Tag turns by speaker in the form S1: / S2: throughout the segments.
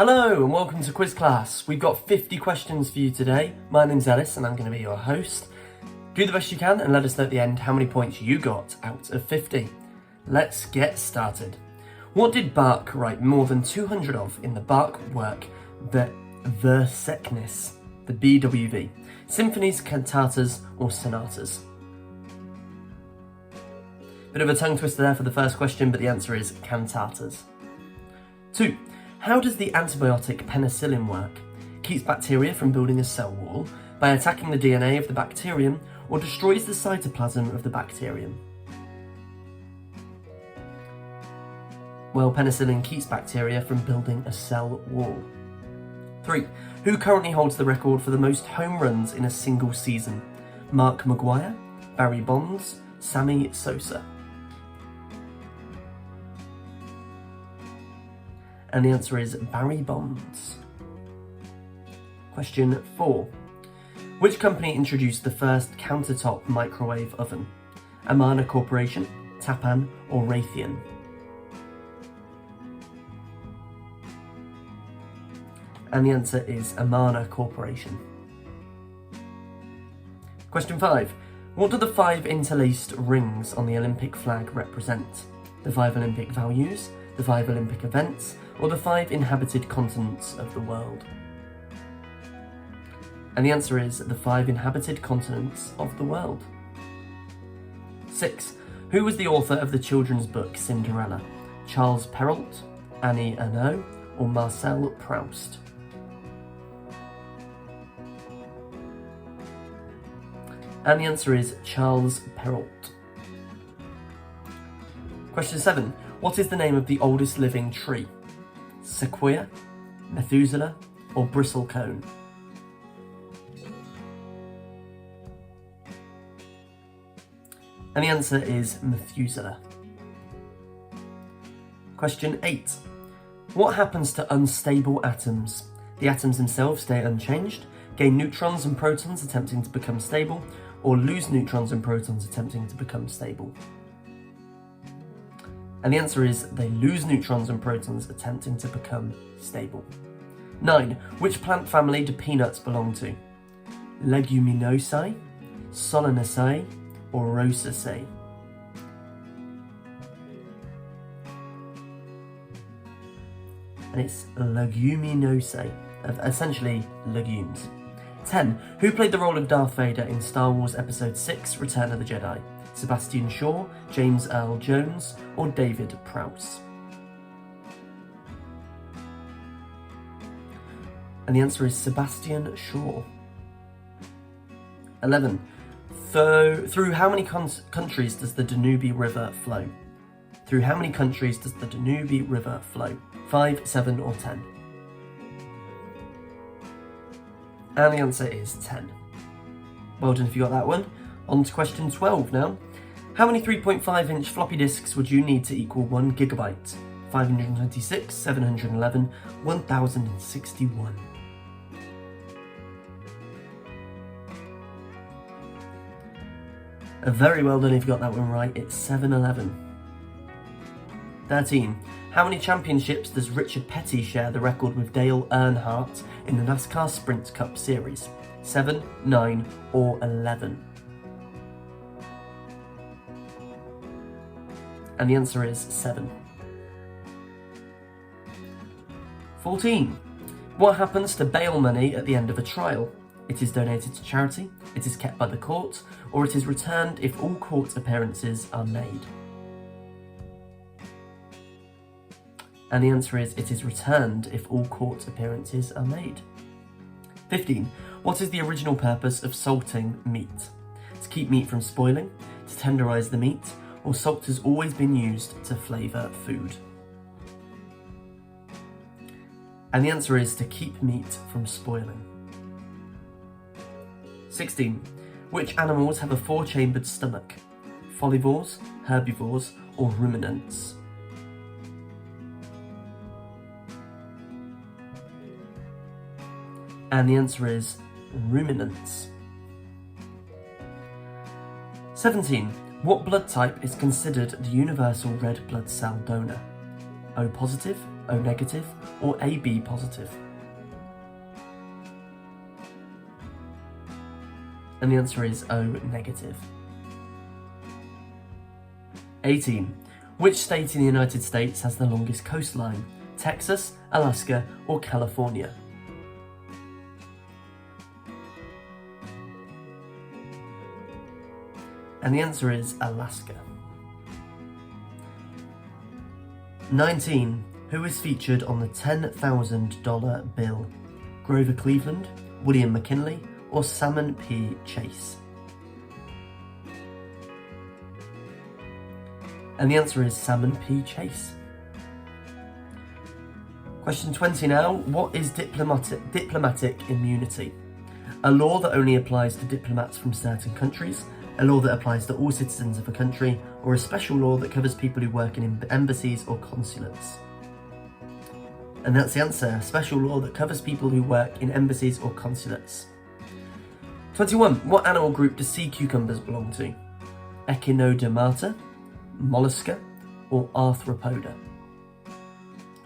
S1: Hello and welcome to Quiz Class. We've got 50 questions for you today. My name's Ellis and I'm going to be your host. Do the best you can and let us know at the end how many points you got out of 50. Let's get started. What did Bach write more than 200 of in the Bach work Versägnis, the BWV? Symphonies, cantatas or sonatas? Bit of a tongue twister there for the first question, but the answer is cantatas. 2. How does the antibiotic penicillin work? Keeps bacteria from building a cell wall by attacking the DNA of the bacterium or destroys the cytoplasm of the bacterium? Well, penicillin keeps bacteria from building a cell wall. 3. Who currently holds the record for the most home runs in a single season? Mark McGwire, Barry Bonds, Sammy Sosa? And the answer is Barry Bonds. Question 4. Which company introduced the first countertop microwave oven? Amana Corporation, Tappan or Raytheon? And the answer is Amana Corporation. Question 5. What do the 5 interlaced rings on the Olympic flag represent? The 5 Olympic values, the 5 Olympic events, or the 5 inhabited continents of the world? And the answer is the 5 inhabited continents of the world. 6. Who was the author of the children's book Cinderella? Charles Perrault, Annie Ernaux, or Marcel Proust? And the answer is Charles Perrault. Question 7. What is the name of the oldest living tree? Sequoia, Methuselah, or bristlecone? And the answer is Methuselah. Question 8. What happens to unstable atoms? The atoms themselves stay unchanged, gain neutrons and protons attempting to become stable, or lose neutrons and protons attempting to become stable? And the answer is they lose neutrons and protons attempting to become stable. 9. Which plant family do peanuts belong to? Leguminosae, Solanaceae, or Rosaceae? And it's Leguminosae, essentially legumes. 10. Who played the role of Darth Vader in Star Wars Episode 6, Return of the Jedi? Sebastian Shaw, James Earl Jones, or David Prowse? And the answer is Sebastian Shaw. 11. Through how many countries does the Danube River flow? Through how many countries does the Danube River flow? 5, 7, or 10? And the answer is 10. Well done if you got that one. On to question 12 now. How many 3.5-inch floppy disks would you need to equal 1 gigabyte? 526, 711, 1061. Very well done if you got that one right. It's 711. 13. How many championships does Richard Petty share the record with Dale Earnhardt in the NASCAR Sprint Cup Series? 7, 9, or 11? And the answer is 7. 14. What happens to bail money at the end of a trial? It is donated to charity, it is kept by the court, or it is returned if all court appearances are made? And the answer is it is returned if all court appearances are made. 15. What is the original purpose of salting meat? To keep meat from spoiling, to tenderise the meat, or salt has always been used to flavour food? And the answer is to keep meat from spoiling. 16. Which animals have a 4-chambered stomach? Folivores, herbivores, or ruminants? And the answer is ruminants. 17. What blood type is considered the universal red blood cell donor? O positive, O negative, or AB positive? And the answer is O negative. 18. Which state in the United States has the longest coastline? Texas, Alaska, or California? And the answer is Alaska. 19. Who is featured on the $10,000 bill? Grover Cleveland, William McKinley, or Salmon P. Chase? And the answer is Salmon P. Chase. Question 20 now. What is diplomatic immunity? A law that only applies to diplomats from certain countries, a law that applies to all citizens of a country, or a special law that covers people who work in embassies or consulates? And that's the answer, a special law that covers people who work in embassies or consulates. 21. What animal group do sea cucumbers belong to? Echinodermata, Mollusca, or Arthropoda?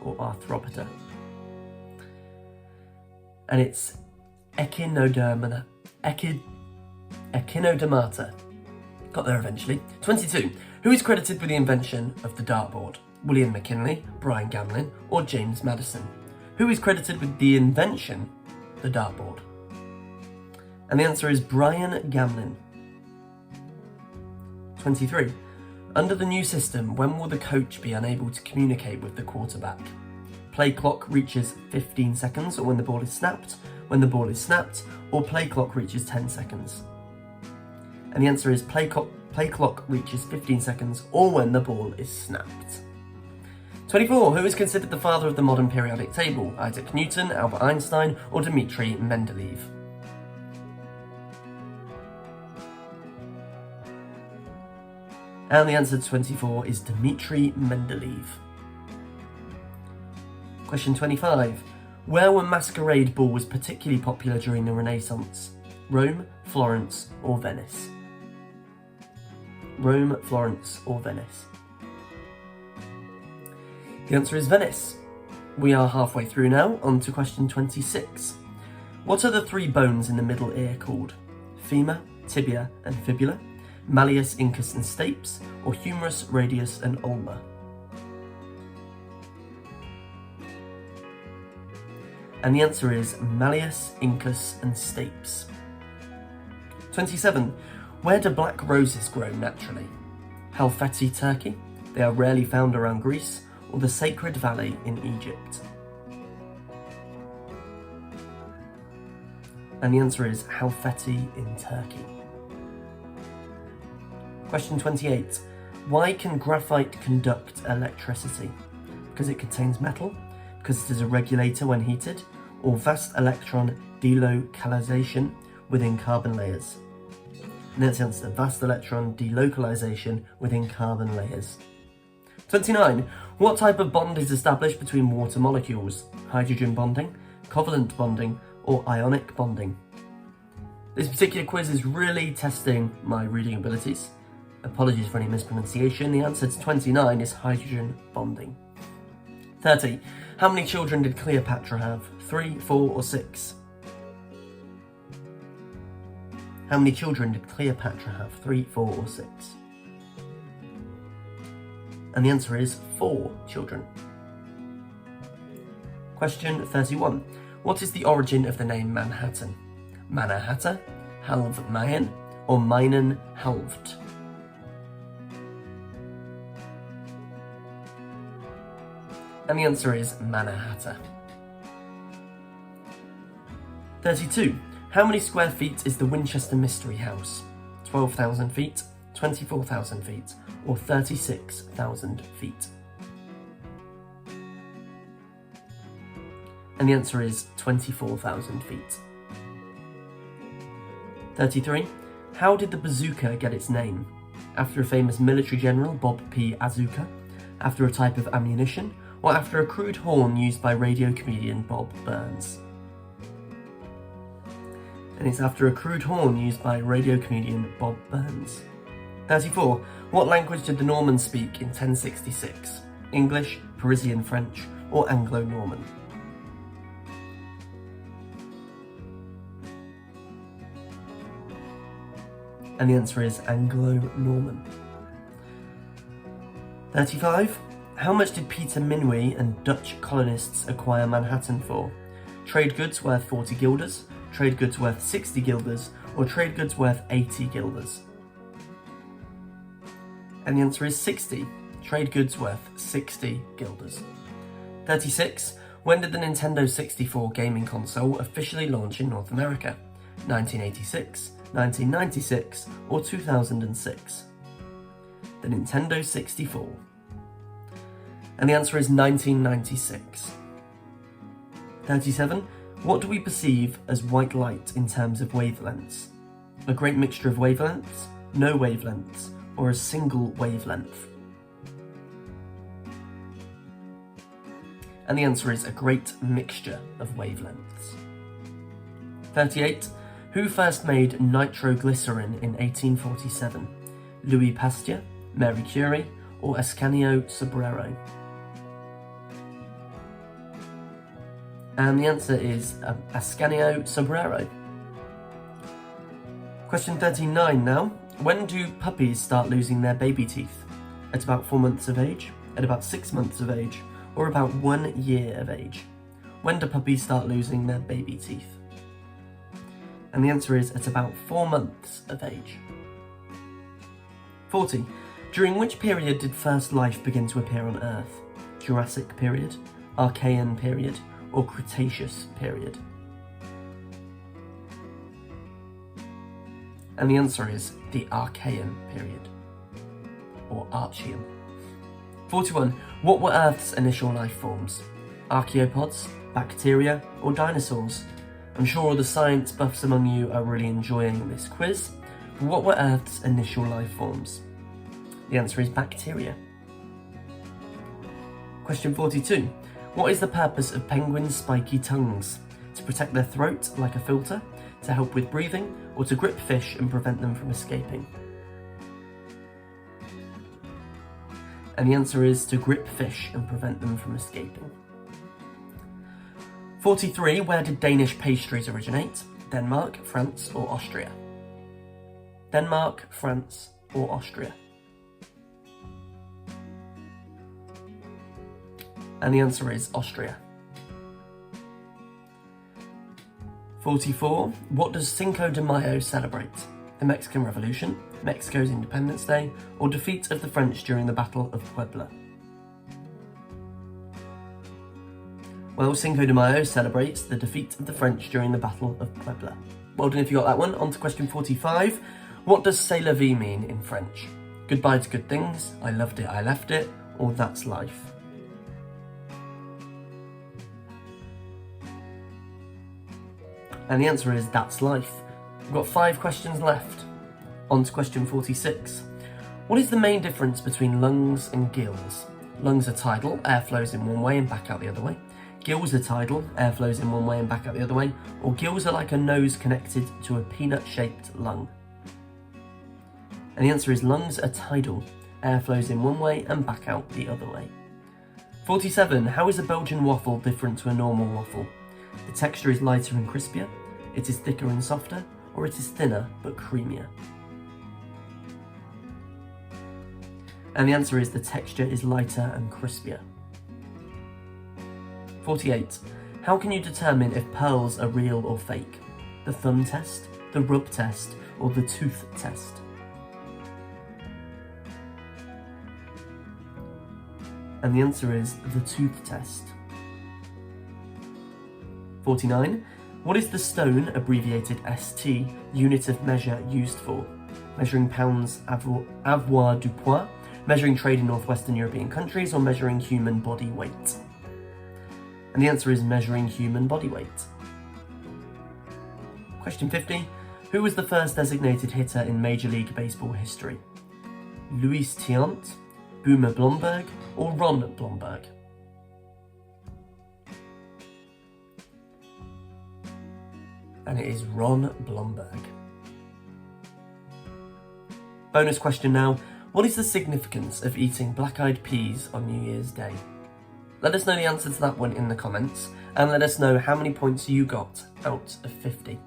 S1: Or Arthropoda. And it's Echinodermata. Got there eventually. 22. Who is credited with the invention of the dartboard? William McKinley, Brian Gamlin, or James Madison? Who is credited with the invention of the dartboard? And the answer is Brian Gamlin. 23. Under the new system, when will the coach be unable to communicate with the quarterback? Play clock reaches 15 seconds, or when the ball is snapped, when the ball is snapped, or play clock reaches 10 seconds? And the answer is play clock reaches 15 seconds, or when the ball is snapped. 24. Who is considered the father of the modern periodic table? Isaac Newton, Albert Einstein, or Dmitri Mendeleev? And the answer to 24 is Dmitri Mendeleev. Question 25. Where were masquerade balls particularly popular during the Renaissance? Rome, Florence, or Venice? Rome, Florence, or Venice? The answer is Venice. We are halfway through now, on to question 26. What are the three bones in the middle ear called? Femur, tibia, and fibula, malleus, incus, and stapes, or humerus, radius, and ulna? And the answer is malleus, incus, and stapes. 27. Where do black roses grow naturally? Helfeti, Turkey. They are rarely found around Greece, or the Sacred Valley in Egypt. And the answer is Helfeti in Turkey. Question 28. Why can graphite conduct electricity? Because it contains metal, because it is a regulator when heated, or vast electron delocalization within carbon layers? And that's the answer, vast electron delocalization within carbon layers. 29. What type of bond is established between water molecules? Hydrogen bonding, covalent bonding, or ionic bonding? This particular quiz is really testing my reading abilities. Apologies for any mispronunciation. The answer to 29 is hydrogen bonding. 30. How many children did Cleopatra have? 3, 4, or 6? How many children did Cleopatra have? 3, 4, or 6? And the answer is 4 children. Question 31. What is the origin of the name Manhattan? Mannahatta, Halv Mayen, or Meinen Halvt? And the answer is Mannahatta. 32. How many square feet is the Winchester Mystery House? 12,000 feet, 24,000 feet, or 36,000 feet? And the answer is 24,000 feet. 33. How did the bazooka get its name? After a famous military general, Bob P. Azuka, after a type of ammunition, or after a crude horn used by radio comedian Bob Burns? And it's after a crude horn used by radio comedian Bob Burns. 34. What language did the Normans speak in 1066? English, Parisian French, or Anglo-Norman? And the answer is Anglo-Norman. 35. How much did Peter Minuit and Dutch colonists acquire Manhattan for? Trade goods worth 40 guilders, trade goods worth 60 guilders, or trade goods worth 80 guilders? And the answer is 60. Trade goods worth 60 guilders. 36. When did the Nintendo 64 gaming console officially launch in North America? 1986, 1996, or 2006? The Nintendo 64. And the answer is 1996. 37. What do we perceive as white light in terms of wavelengths? A great mixture of wavelengths, no wavelengths, or a single wavelength? And the answer is a great mixture of wavelengths. 38. Who first made nitroglycerin in 1847? Louis Pasteur, Marie Curie, or Ascanio Sobrero? And the answer is Ascanio Sobrero. Question 39 now. When do puppies start losing their baby teeth? At about 4 months of age, at about 6 months of age, or about 1 year of age? When do puppies start losing their baby teeth? And the answer is at about 4 months of age. 40. During which period did first life begin to appear on Earth? Jurassic period, Archean period, or Cretaceous period? And the answer is the Archean period, or Archean. 41. What were Earth's initial life forms? Archaeopods, bacteria, or dinosaurs? I'm sure all the science buffs among you are really enjoying this quiz. But what were Earth's initial life forms? The answer is bacteria. Question 42. What is the purpose of penguins' spiky tongues? To protect their throat like a filter, to help with breathing, or to grip fish and prevent them from escaping? And the answer is to grip fish and prevent them from escaping. 43. Where did Danish pastries originate? Denmark, France, or Austria? Denmark, France, or Austria? And the answer is Austria. 44. What does Cinco de Mayo celebrate? The Mexican Revolution, Mexico's Independence Day, or defeat of the French during the Battle of Puebla? Well, Cinco de Mayo celebrates the defeat of the French during the Battle of Puebla. Well done if you got that one. On to question 45. What does c'est la vie mean in French? Goodbye to good things, I loved it, I left it, or that's life? And the answer is that's life. We've got 5 questions left. On to question 46. What is the main difference between lungs and gills? Lungs are tidal, air flows in one way and back out the other way. Gills are tidal, air flows in one way and back out the other way. Or gills are like a nose connected to a peanut-shaped lung. And the answer is lungs are tidal, air flows in one way and back out the other way. 47. How is a Belgian waffle different to a normal waffle? The texture is lighter and crispier, it is thicker and softer, or it is thinner but creamier? And the answer is the texture is lighter and crispier. 48. How can you determine if pearls are real or fake? The thumb test, the rub test, or the tooth test? And the answer is the tooth test. 49. What is the stone, abbreviated ST, unit of measure used for? Measuring pounds avoir du poids, measuring trade in northwestern European countries, or measuring human body weight? And the answer is measuring human body weight. Question 50. Who was the first designated hitter in Major League Baseball history? Louis Tiant, Boomer Blomberg, or Ron Blomberg? And it is Ron Blomberg. Bonus question now. What is the significance of eating black-eyed peas on New Year's Day? Let us know the answer to that one in the comments, and let us know how many points you got out of 50.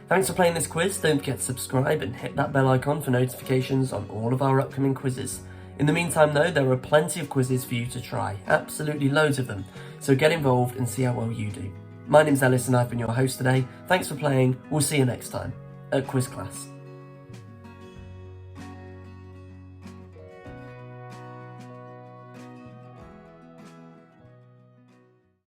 S1: Thanks for playing this quiz. Don't forget to subscribe and hit that bell icon for notifications on all of our upcoming quizzes. In the meantime though, there are plenty of quizzes for you to try, absolutely loads of them, so get involved and see how well you do. My name's Ellis and I've been your host today. Thanks for playing, we'll see you next time at Quiz Class.